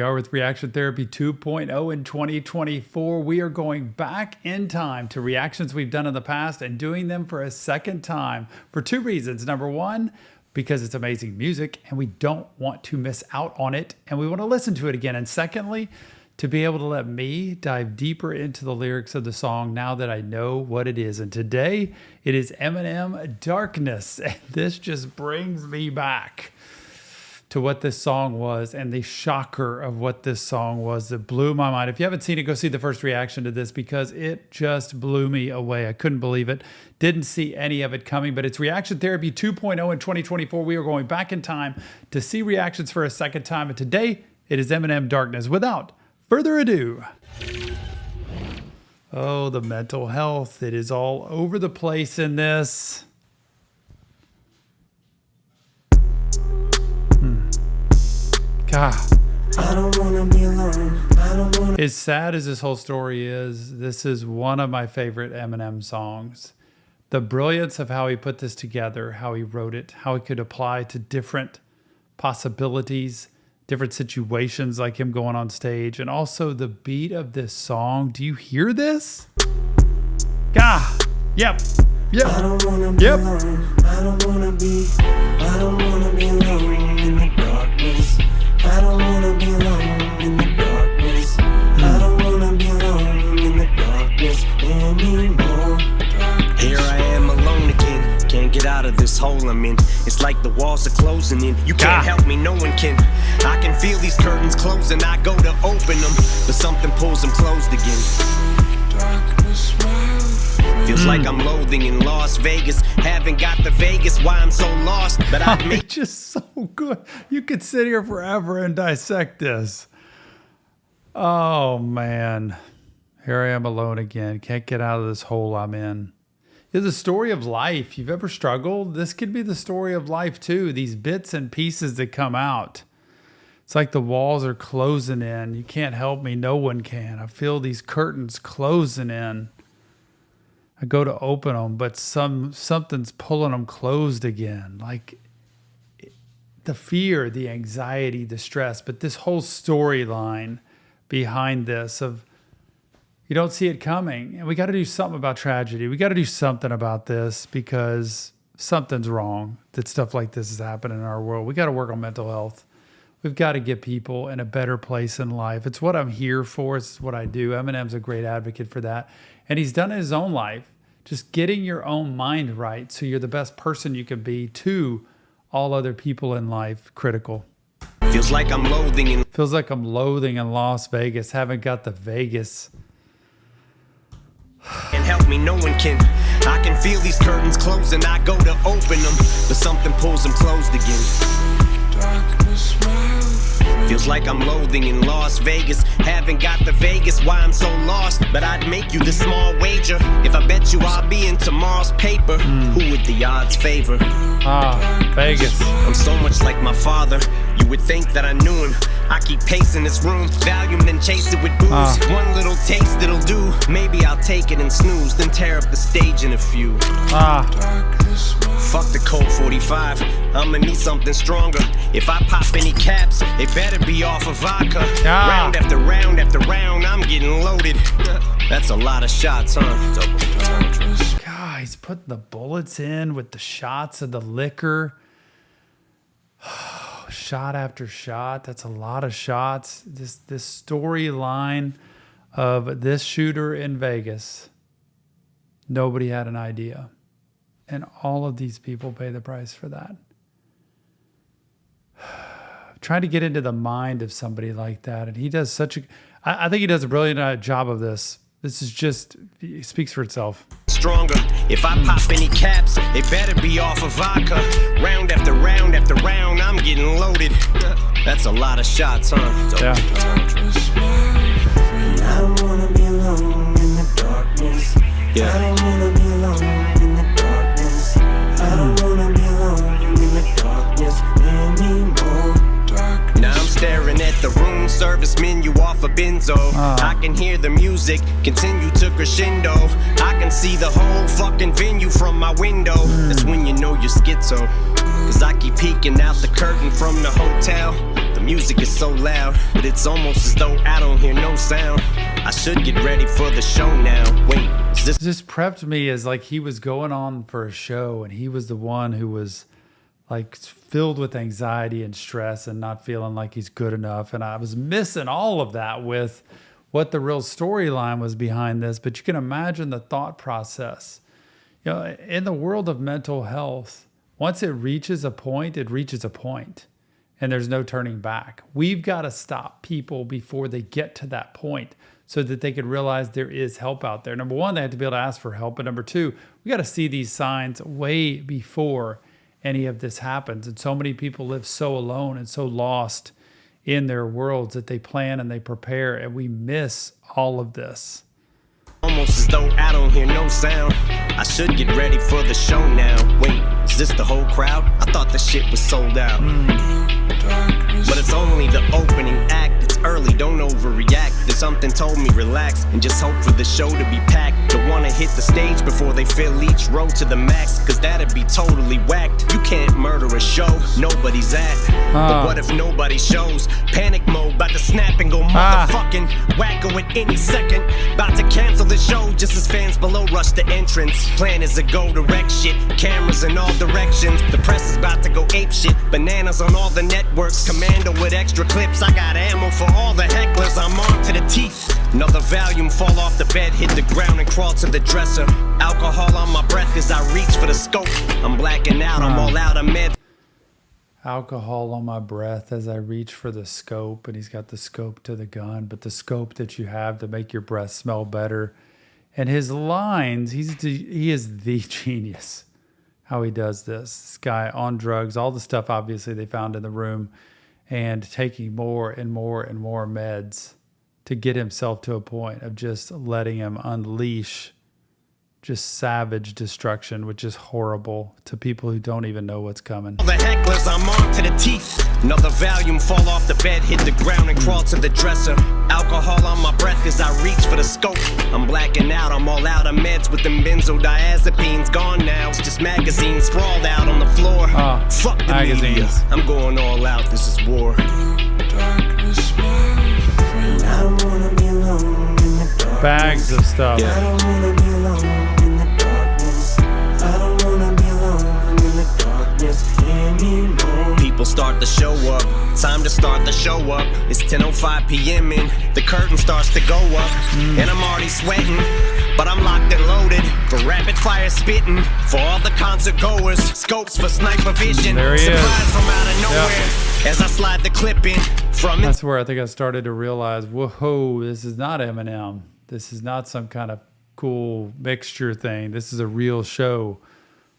are with Reaction Therapy 2.0 in 2024. We are going back in time to reactions we've done in the past and doing them for a second time for two reasons. Number one, because it's amazing music and we don't want to miss out on it and we want to listen to it again. And secondly, to be able to let me dive deeper into the lyrics of the song now that I know what it is. And today it is Eminem, Darkness. And this just brings me back to what this song was and the shocker of what this song was that blew my mind. If you haven't seen it, go see the first reaction to this because it just blew me away. I couldn't believe it. Didn't see any of it coming, but it's Reaction Therapy 2.0 in 2024. We are going back in time to see reactions for a second time. And today it is Eminem, Darkness. Without further ado. Oh, the mental health. It is all over the place in this. God. I don't wanna be alone. As sad as this whole story is, this is one of my favorite Eminem songs. The brilliance of how he put this together, how he wrote it, how it could apply to different possibilities, different situations like him going on stage, and also the beat of this song. Do you hear this? God. Yep. Yep. I don't wanna be alone. I don't wanna be alone in the darkness. I don't wanna be alone in the darkness. I don't wanna be alone in the darkness anymore. Here I am alone again. Can't get out of this hole I'm in. It's like the walls are closing in. You can't help me, no one can. I can feel these curtains closing. I go to open them, but something pulls them closed again. Darkness, feels like I'm loathing in Las Vegas. Haven't got the Vegas, why I'm so lost. But I make it's just so good. You could sit here forever and dissect this. Oh man. Here I am alone again. Can't get out of this hole I'm in. It's a story of life. You've ever struggled? This could be the story of life too. These bits and pieces that come out. It's like the walls are closing in. You can't help me. No one can. I feel these curtains closing in. I go to open them, but something's pulling them closed again. Like the fear, the anxiety, the stress, but this whole storyline behind this of you don't see it coming. And we got to do something about tragedy. We got to do something about this because something's wrong that stuff like this is happening in our world. We got to work on mental health. We've got to get people in a better place in life. It's what I'm here for. It's what I do. Eminem's a great advocate for that. And he's done it in his own life. Just getting your own mind right so you're the best person you can be to all other people in life. Critical. Feels like I'm loathing in Las Vegas. Haven't got the Vegas. And help me, no one can. I can feel these curtains closing. I go to open them, but something pulls them closed again. Darkness, feels like I'm loathing in Las Vegas. Haven't got the Vegas, why I'm so lost. But I'd make you this small wager. If I bet you I'll be in tomorrow's paper, who would the odds favor? Vegas. I'm so much like my father. You would think that I knew him. I keep pacing this room, Valium, then chase it with booze. One little taste it'll do. Maybe I'll take it and snooze, then tear up the stage in a few. Fuck the Colt 45. I'ma need something stronger. If I pop any caps, it better be off of vodka. Round after round after round, I'm getting loaded. That's a lot of shots, huh? God, he's putting the bullets in with the shots of the liquor. Shot after shot. That's a lot of shots. This storyline of this shooter in Vegas. Nobody had an idea. And all of these people pay the price for that. Trying to get into the mind of somebody like that. And he does I think he does a brilliant job of this. This is just, it speaks for itself. Stronger. If I pop any caps, it better be off of vodka. Round after round after round, I'm getting loaded. That's a lot of shots, huh? Yeah. I don't wanna be alone in the darkness. Yeah. I don't wanna be alone in the darkness. I don't wanna be alone in the darkness anymore. Now I'm staring at the room service menu off a benzo. I can hear the music continue to crescendo. I can can see the whole fucking venue from my window. That's when you know you're schizo. Cause I keep peeking out the curtain from the hotel. The music is so loud, but it's almost as though I don't hear no sound. I should get ready for the show now. Wait, is this Just prepped me as like he was going on for a show and he was the one who was like filled with anxiety and stress and not feeling like he's good enough. And I was missing all of that with what the real storyline was behind this. But you can imagine the thought process. You know, in the world of mental health, once it reaches a point, it reaches a point and there's no turning back. We've got to stop people before they get to that point so that they can realize there is help out there. Number one, they have to be able to ask for help. But number two, we got to see these signs way before any of this happens. And so many people live so alone and so lost in their worlds that they plan and they prepare, and we miss all of this. almost as though I don't hear no sound? I should get ready for the show now. Wait, is this the whole crowd? I thought the shit was sold out. But it's only the opening act. It's early, don't overreact. There's something told me relax and just hope for the show to be packed. Don't wanna hit the stage before they fill each row to the max, cause that'd be totally whacked. You can't murder a show nobody's at. But what if nobody shows? Panic mode, about to snap and go motherfucking wacko at any second. About to cancel the show just as fans below rush the entrance. Plan is to go direct shit, cameras in all directions. The press is about to go ape shit, bananas on all the networks. Commando with extra clips, I got ammo for all the hecklers. I'm on to the teeth. Another volume, fall off the bed, hit the ground and crawl to the dresser. Alcohol on my breath as I reach for the scope. I'm blacking out, I'm all out of meds. Alcohol on my breath as I reach for the scope, and he's got the scope to the gun, but the scope that you have to make your breath smell better. And his lines, he is the genius how he does this. This guy on drugs, all the stuff obviously they found in the room, and taking more and more and more meds to get himself to a point of just letting him unleash just savage destruction, which is horrible to people who don't even know what's coming. The hecklers, I'm on to the teeth. Another volume, fall off the bed, hit the ground and crawl to the dresser. Alcohol on my breath as I reach for the scope. I'm blacking out, I'm all out of meds with them benzodiazepines. Gone now, it's just magazines sprawled out on the floor. Fuck the media, I'm going all out, this is war. I don't wanna be alone in the dark. Bags of stuff. I don't wanna be alone in the darkness. I don't wanna be alone in the darkness anymore. People start to show up, time to start the show up. It's 10:05 p.m. and the curtain starts to go up. And I'm already sweating, but I'm locked and loaded for rapid fire spitting. For all the concert goers, scopes for sniper vision. There he is. Surprise from out of nowhere as I slide the clip in from That's where I think I started to realize, whoa, this is not Eminem. This is not some kind of cool mixture thing. This is a real show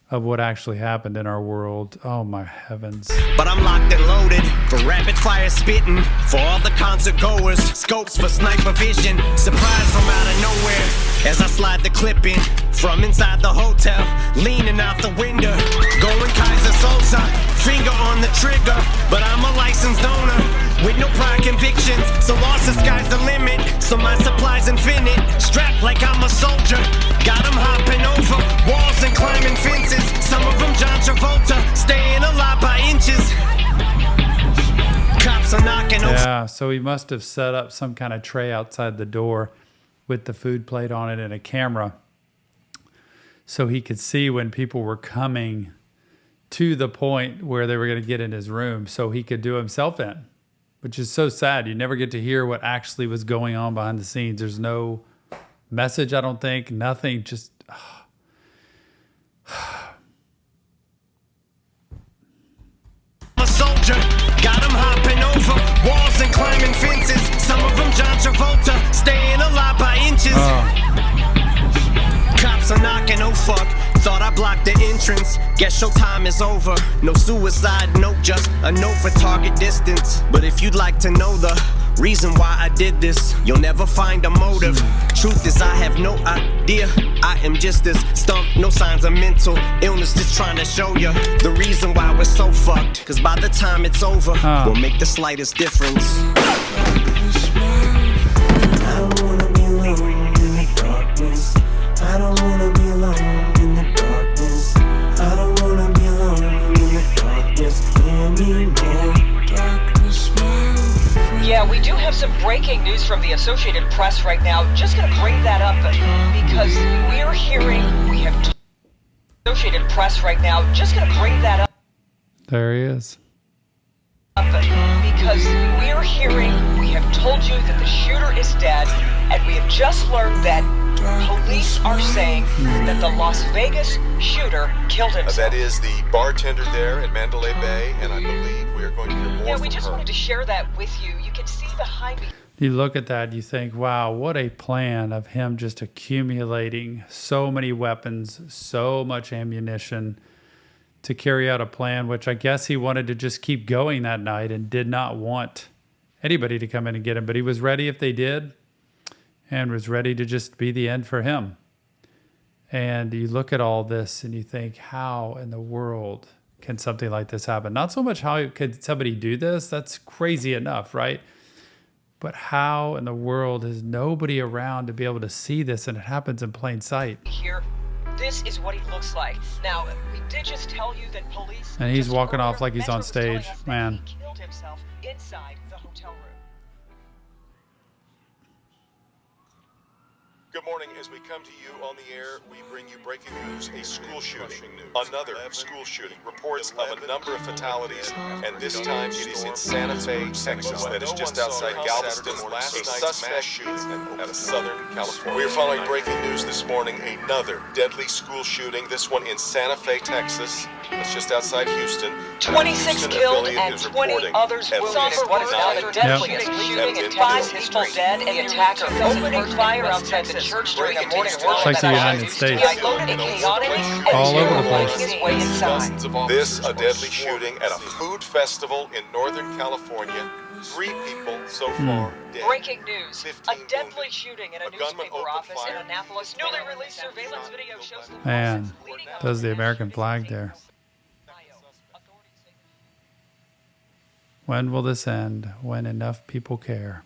of what actually happened in our world. Oh my heavens. But I'm locked and loaded for rapid fire spitting. For all the concert goers, scopes for sniper vision. Surprise from out of nowhere as I slide the clip in from inside the hotel, leaning out the window, going Kaiser Sosa, finger on the trigger. But I'm a licensed owner with no prior convictions, so lost the sky's the limit. So my supply's infinite, strapped like I'm a soldier. Got them hopping over walls and climbing fences. Some of them John Travolta, staying alive by inches. Cops are knocking over. Yeah, so he must have set up some kind of tray outside the door with the food plate on it and a camera so he could see when people were coming to the point where they were going to get in his room so he could do himself in, which is so sad. You never get to hear what actually was going on behind the scenes. There's no message, I don't think, nothing, just... A soldier, got him hopping over walls and climbing fences. Some of them John Travolta, staying alive by inches. Cops are knocking, oh fuck. Thought I blocked the entrance. Guess showtime is over. No suicide note, just a note for target distance. But if you'd like to know the reason why I did this, you'll never find a motive. Truth is I have no idea. I am just this stumped, no signs of mental illness. Just trying to show you the reason why we're so fucked. Cause by the time it's over, we'll make the slightest difference. I don't wanna be alone in the darkness. I don't wanna some breaking news from the Associated Press right now. Just going to bring that up because we're hearing, we have Associated Press right now. Just going to bring that up. There he is. Because we're hearing, we have told you that the shooter is dead, and we have just learned that police are saying that the Las Vegas shooter killed himself. That is the bartender there at Mandalay Bay, and I believe we are going to hear more Yeah, from we just her. wanted to share that with you. You can see behind me. You look at that, you think, wow, what a plan of him just accumulating so many weapons, so much ammunition to carry out a plan, which I guess he wanted to just keep going that night and did not want anybody to come in and get him. But he was ready if they did, and was ready to just be the end for him. And you look at all this and you think, how in the world can something like this happen? Not so much how could somebody do this, that's crazy enough, right? But how in the world is nobody around to be able to see this, and it happens in plain sight? Here, this is what he looks like. Now, we did just tell you that police... And he's just walking off earlier, like he's Metro on was telling stage. us that Man. He killed himself inside the hotel room. Good morning. As we come to you on the air, we bring you breaking news, a school shooting. Another school shooting. Reports of a number of fatalities, and this time it is in Santa Fe, Texas. That is just outside Galveston. A suspect shooting out of Southern California. We are following breaking news this morning. Another deadly school shooting, this one in Santa Fe, Texas. That's just outside Houston. 26 killed and 20 others wounded. What is now the deadliest shooting and 5 people dead, and the attacker opening fire outside the church during a morning worship. Like the United States. He unloaded a chaotic and All over the place. making his way inside. This, a deadly shooting at a food festival in Northern California. 3 people so far dead. Breaking news. 15 A deadly wounded. shooting in a gunman newspaper opened office in fire. Annapolis. Newly released surveillance video shows the Man, forces leading up does to the the American shooting. flag there. Authorities say When will this end? When enough people care.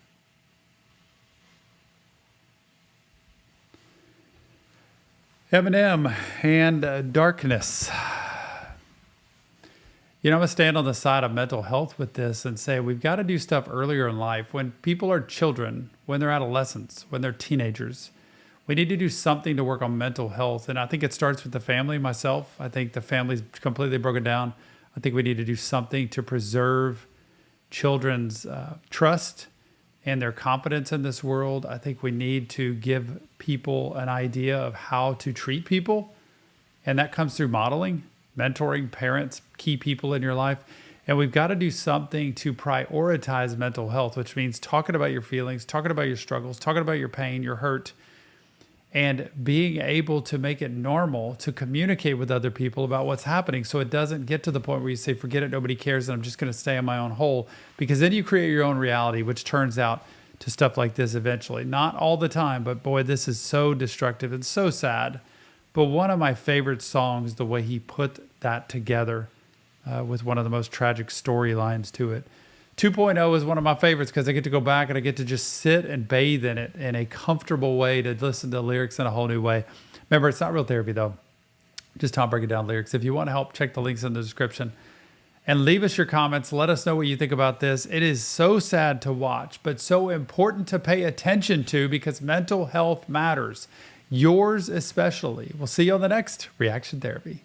Eminem and Darkness. You know, I'm going to stand on the side of mental health with this and say we've got to do stuff earlier in life. When people are children, when they're adolescents, when they're teenagers, we need to do something to work on mental health. And I think it starts with the family, myself. I think the family's completely broken down. I think we need to do something to preserve children's trust and their confidence in this world. I think we need to give people an idea of how to treat people. And that comes through modeling, mentoring parents, key people in your life. And we've got to do something to prioritize mental health, which means talking about your feelings, talking about your struggles, talking about your pain, your hurt, and being able to make it normal to communicate with other people about what's happening, so it doesn't get to the point where you say, forget it, nobody cares, and I'm just going to stay in my own hole, because then you create your own reality, which turns out to stuff like this eventually. Not all the time, but boy, this is so destructive and so sad. But one of my favorite songs, the way he put that together with one of the most tragic storylines to it. 2.0 is one of my favorites because I get to go back and I get to just sit and bathe in it in a comfortable way, to listen to lyrics in a whole new way. Remember, it's not real therapy though. Just Tom breaking down lyrics. If you want to help, check the links in the description. And leave us your comments. Let us know what you think about this. It is so sad to watch, but so important to pay attention to, because mental health matters. Yours especially. We'll see you on the next Reaction Therapy.